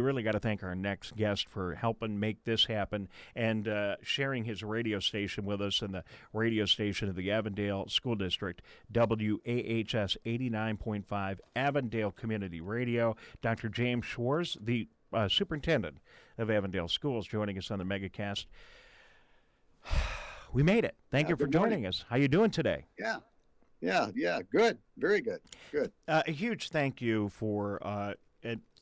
We really got to thank our next guest for helping make this happen and sharing his radio station with us and the radio station of the Avondale School District, WAHS 89.5 Avondale Community Radio. Dr. James Schwarz, the superintendent of Avondale Schools, joining us on the Megacast. We made it. Thank you for joining us. How you doing today? Yeah. Good. Very good. Good. A huge thank you for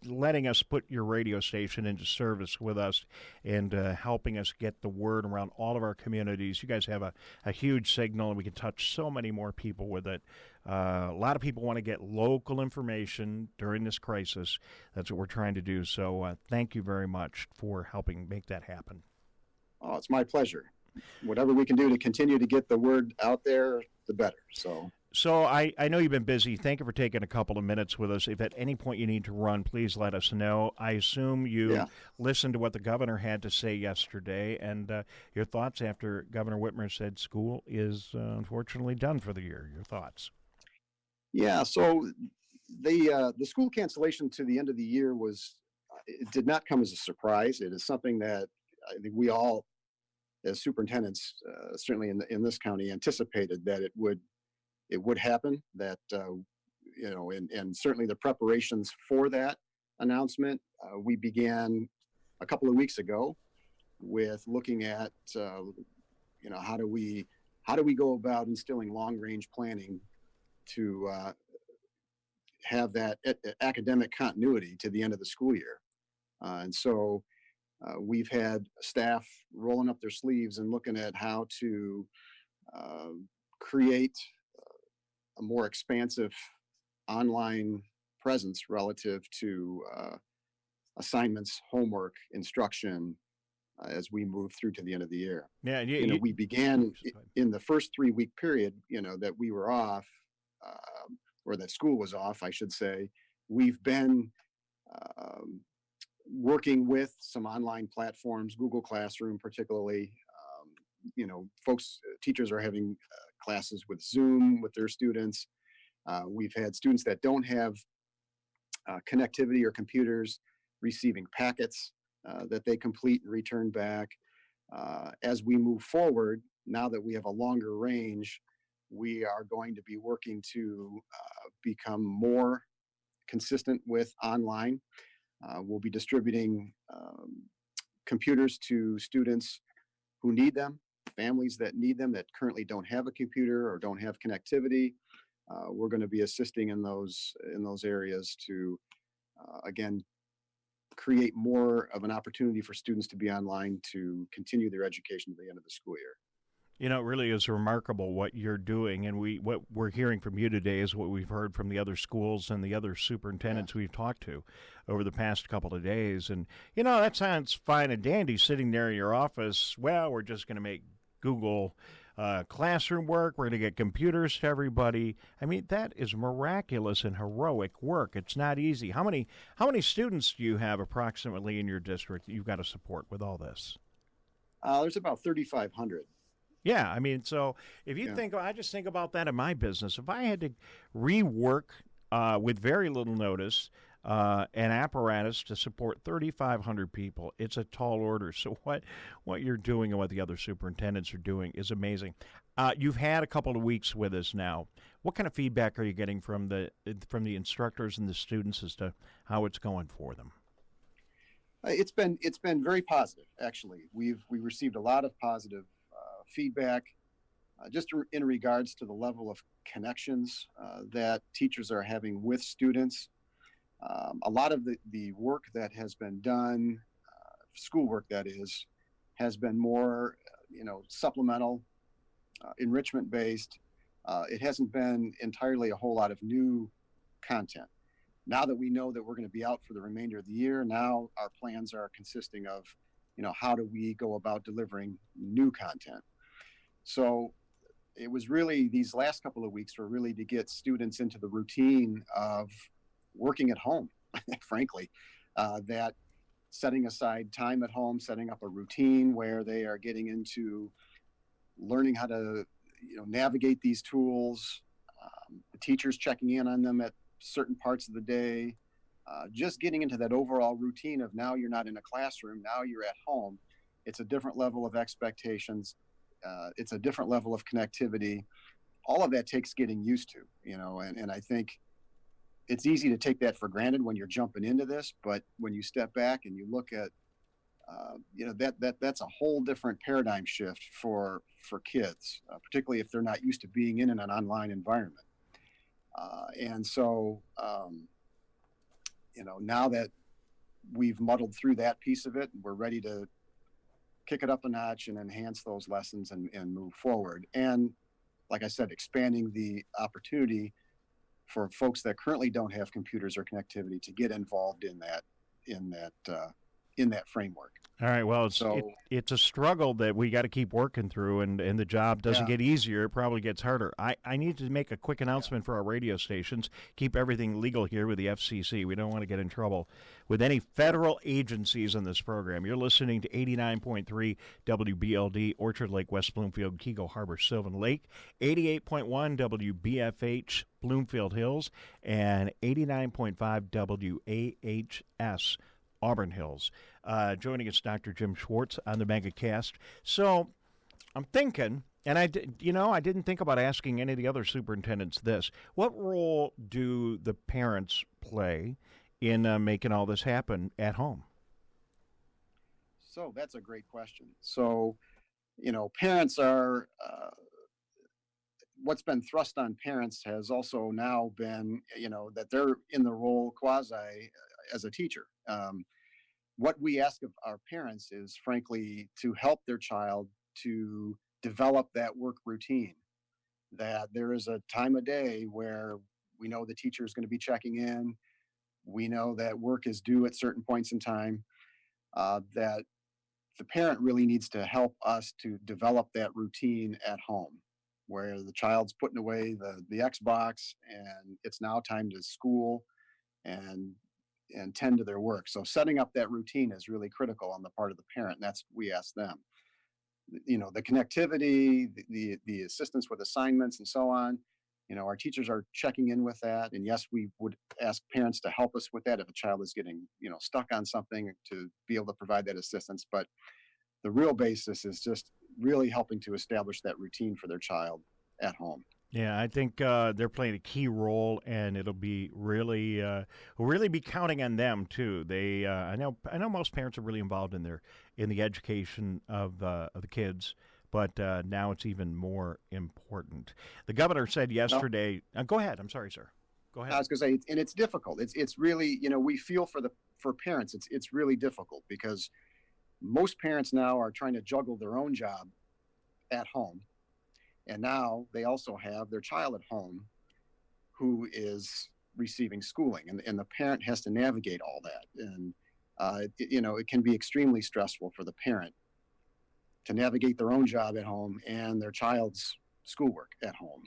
letting us put your radio station into service with us and helping us get the word around all of our communities. You guys have a huge signal, and we can touch so many more people with it. A lot of people want to get local information during this crisis. That's what we're trying to do. So thank you very much for helping make that happen. Oh, it's my pleasure. Whatever we can do to continue to get the word out there, the better. So I know you've been busy. Thank you for taking a couple of minutes with us. If at any point you need to run, please let us know. I assume you listened to what the governor had to say yesterday and your thoughts after Governor Whitmer said school is unfortunately done for the year. Your thoughts? Yeah, so the school cancellation to the end of the year it did not come as a surprise. It is something that I think we all, as superintendents, certainly in this county, anticipated that it would happen, that, and certainly the preparations for that announcement, we began a couple of weeks ago with looking at, how do we go about instilling long-range planning to have that academic continuity to the end of the school year. And so we've had staff rolling up their sleeves and looking at how to create a more expansive online presence relative to assignments, homework, instruction as we move through to the end of the year. Yeah, we began in the first 3-week period, that we were off, or that school was off, I should say. We've been working with some online platforms, Google Classroom particularly. Teachers are having classes with Zoom with their students. We've had students that don't have connectivity or computers receiving packets that they complete and return back. As we move forward, now that we have a longer range, we are going to be working to become more consistent with online. We'll be distributing computers to students who need them, families that need them that currently don't have a computer or don't have connectivity. We're going to be assisting in those areas to, again, create more of an opportunity for students to be online to continue their education to the end of the school year. It really is remarkable what you're doing, and what we're hearing from you today is what we've heard from the other schools and the other superintendents we've talked to over the past couple of days. And, that sounds fine and dandy sitting there in your office. Well, we're just going to make Google Classroom work. We're going to get computers to everybody. I mean, that is miraculous and heroic work. It's not easy. How many students do you have approximately in your district that you've got to support with all this? There's about 3,500. Yeah, I mean, so if you think, I just think about that in my business. If I had to rework with very little notice an apparatus to support 3,500 people, it's a tall order. So what you're doing and what the other superintendents are doing is amazing. You've had a couple of weeks with us now. What kind of feedback are you getting from the instructors and the students as to how it's going for them? It's been very positive, actually. We received a lot of positive feedback, just in regards to the level of connections that teachers are having with students. A lot of the work that has been done, schoolwork that is, has been more, supplemental, enrichment based. It hasn't been entirely a whole lot of new content. Now that we know that we're going to be out for the remainder of the year, now our plans are consisting of, how do we go about delivering new content? So it was really, these last couple of weeks were really to get students into the routine of working at home, frankly, that setting aside time at home, setting up a routine where they are getting into learning how to, navigate these tools, the teachers checking in on them at certain parts of the day, just getting into that overall routine of now you're not in a classroom, now you're at home. It's a different level of expectations. It's a different level of connectivity. All of that takes getting used to, and I think it's easy to take that for granted when you're jumping into this, but when you step back and you look at, that's a whole different paradigm shift for kids, particularly if they're not used to being in an online environment. And so, now that we've muddled through that piece of it, we're ready to kick it up a notch and enhance those lessons and move forward. And like I said, expanding the opportunity for folks that currently don't have computers or connectivity to get involved in that framework. All right. Well, So it's a struggle that we got to keep working through, and the job doesn't yeah, get easier. It probably gets harder. I need to make a quick announcement for our radio stations. Keep everything legal here with the FCC. We don't want to get in trouble with any federal agencies in this program. You're listening to 89.3 WBLD, Orchard Lake, West Bloomfield, Keego Harbor, Sylvan Lake, 88.1 WBFH, Bloomfield Hills, and 89.5 WAHS, Auburn Hills. Joining us, Dr. Jim Schwarz on the Megacast. So I'm thinking, and I didn't think about asking any of the other superintendents this. What role do the parents play in making all this happen at home? so that's a great question. So, parents are, what's been thrust on parents has also now been, that they're in the role quasi as a teacher. What we ask of our parents is, frankly, to help their child to develop that work routine, that there is a time of day where we know the teacher is going to be checking in. We know that work is due at certain points in time, that the parent really needs to help us to develop that routine at home where the child's putting away the Xbox and it's now time to school and tend to their work. So setting up that routine is really critical on the part of the parent. And that's we ask them. The connectivity, the assistance with assignments and so on. Our teachers are checking in with that. And yes, we would ask parents to help us with that if a child is getting, stuck on something, to be able to provide that assistance. But the real basis is just really helping to establish that routine for their child at home. Yeah, I think they're playing a key role, and it'll be really, we'll really be counting on them too. They, I know most parents are really involved in the education of the kids, but now it's even more important. The governor said yesterday. Go ahead. I'm sorry, sir. Go ahead. I was going to say, and it's difficult. It's really, we feel for parents. It's really difficult because most parents now are trying to juggle their own job at home. And now they also have their child at home who is receiving schooling, and the parent has to navigate all that. And, it can be extremely stressful for the parent to navigate their own job at home and their child's schoolwork at home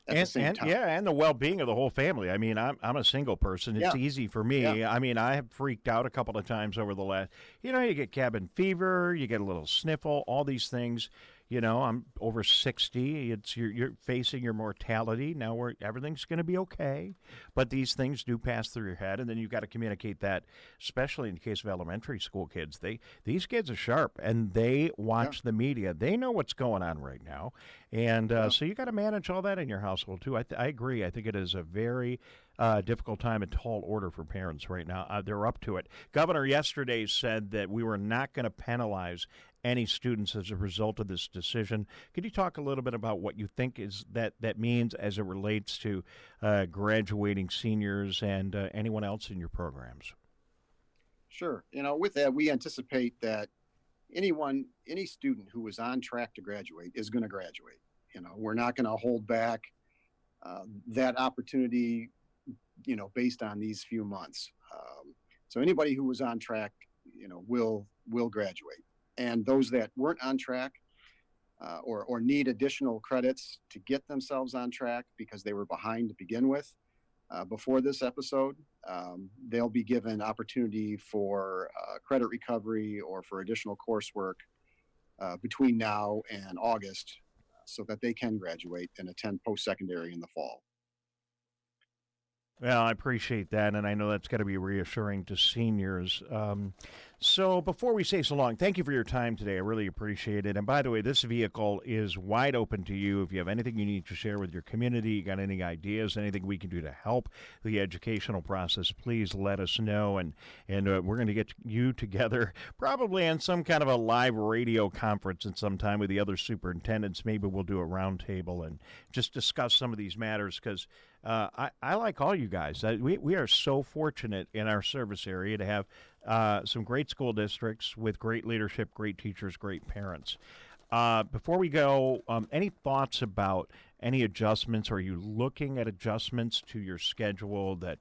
at the same time. Yeah, and the well-being of the whole family. I mean, I'm a single person. It's easy for me. Yeah. I mean, I have freaked out a couple of times over the last, you get cabin fever, you get a little sniffle, all these things. I'm over 60. You're facing your mortality. Now everything's going to be okay. But these things do pass through your head, and then you've got to communicate that, especially in the case of elementary school kids. These kids are sharp, and they watch the media. They know what's going on right now. And so you got to manage all that in your household, too. I agree. I think it is a very difficult time and tall order for parents right now. They're up to it. Governor yesterday said that we were not going to penalize any students as a result of this decision. Could you talk a little bit about what you think that means as it relates to graduating seniors and anyone else in your programs? Sure. With that, we anticipate that any student who is on track to graduate is going to graduate. We're not going to hold back that opportunity, based on these few months. So anybody who was on track, will graduate. And those that weren't on track or need additional credits to get themselves on track because they were behind to begin with before this episode, they'll be given opportunity for credit recovery or for additional coursework between now and August so that they can graduate and attend post-secondary in the fall. Well, I appreciate that, and I know that's got to be reassuring to seniors. So before we say so long, thank you for your time today. I really appreciate it. And by the way, this vehicle is wide open to you. If you have anything you need to share with your community, you got any ideas, anything we can do to help the educational process, please let us know. And we're going to get you together probably on some kind of a live radio conference at some time with the other superintendents. Maybe we'll do a roundtable and just discuss some of these matters because I like all you guys. We are so fortunate in our service area to have some great school districts with great leadership, great teachers, great parents. Before we go, any thoughts about any adjustments? Are you looking at adjustments to your schedule that,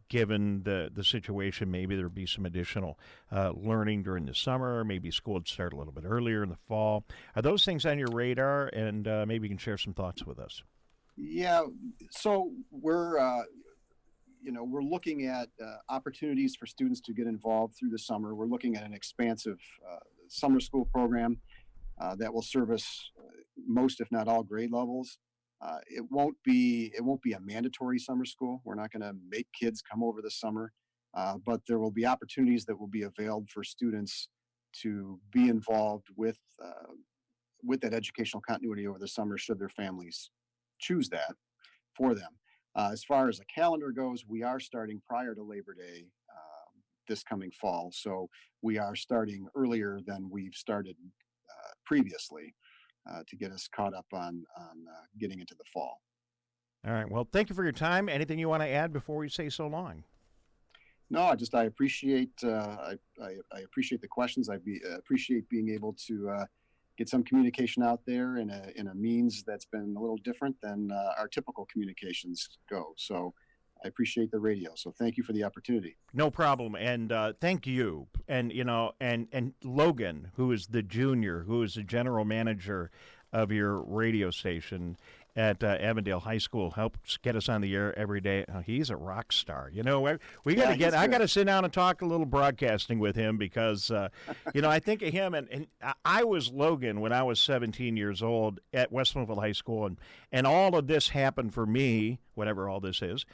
given the situation, maybe there would be some additional learning during the summer, maybe school would start a little bit earlier in the fall? Are those things on your radar? And maybe you can share some thoughts with us. Yeah, so we're looking at opportunities for students to get involved through the summer. We're looking at an expansive summer school program that will service most, if not all, grade levels. It won't be a mandatory summer school. We're not going to make kids come over this summer, but there will be opportunities that will be available for students to be involved with that educational continuity over the summer, should their families choose that for them. As far as the calendar goes, we are starting prior to Labor Day this coming fall. So we are starting earlier than we've started previously to get us caught up on getting into the fall. All right. Well, thank you for your time. Anything you want to add before we say so long? No, I appreciate I appreciate the questions. Appreciate being able to get some communication out there in a means that's been a little different than our typical communications go. So I appreciate the radio. So thank you for the opportunity. No problem. And thank you. And, and Logan, who is the junior, who is the general manager of your radio station at Avondale High School, helps get us on the air every day. He's a rock star. We got to I got to sit down and talk a little broadcasting with him because, I think of him. And I was Logan when I was 17 years old at West Bloomfield High School. And all of this happened for me, whatever all this is,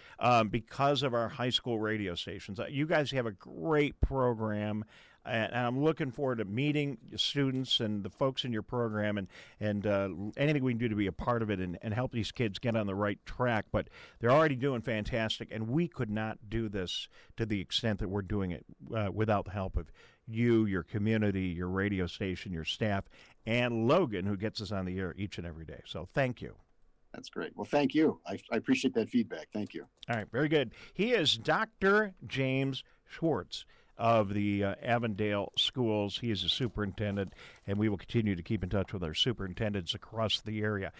because of our high school radio stations. You guys have a great program. And I'm looking forward to meeting students and the folks in your program and anything we can do to be a part of it and help these kids get on the right track. But they're already doing fantastic, and we could not do this to the extent that we're doing it without the help of you, your community, your radio station, your staff, and Logan, who gets us on the air each and every day. So thank you. That's great. Well, thank you. I appreciate that feedback. Thank you. All right, very good. He is Dr. James Schwarz of the Avondale Schools. He is a superintendent, and we will continue to keep in touch with our superintendents across the area.